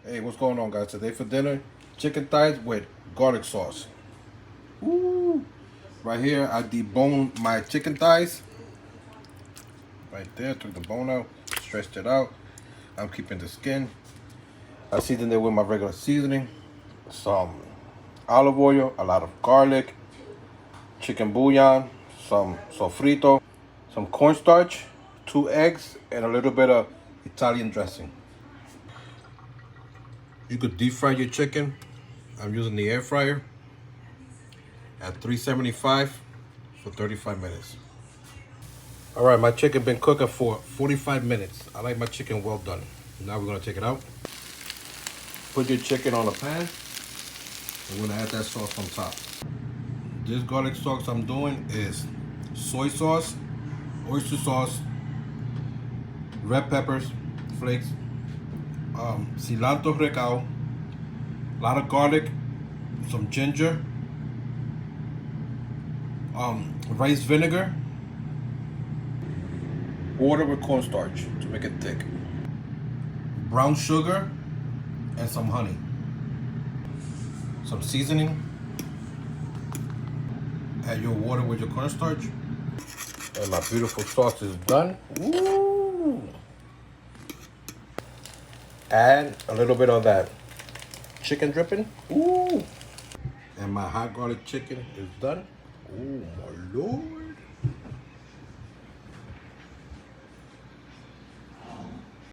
Hey, what's going on, guys? Today for dinner, chicken thighs with garlic sauce. Ooh. Right here, I deboned my chicken thighs. Right there, took the bone out, stretched it out. I'm keeping the skin. I seasoned it with my regular seasoning. Some olive oil, a lot of garlic, chicken bouillon, some sofrito, some cornstarch, 2 eggs, and a little bit of Italian dressing. You could deep fry your chicken. I'm using the air fryer at 375 for 35 minutes. All right, my chicken been cooking for 45 minutes. I like my chicken well done. Now we're gonna take it out. Put your chicken on a pan. We're gonna add that sauce on top. This garlic sauce I'm doing is soy sauce, oyster sauce, red peppers, flakes, cilantro recao, a lot of garlic, some ginger, rice vinegar, water with cornstarch to make it thick, brown sugar, and some honey, some seasoning. Add your water with your cornstarch, and my beautiful sauce is done. Ooh. Add a little bit of that chicken dripping. Ooh. And my hot garlic chicken is done. Oh my lord.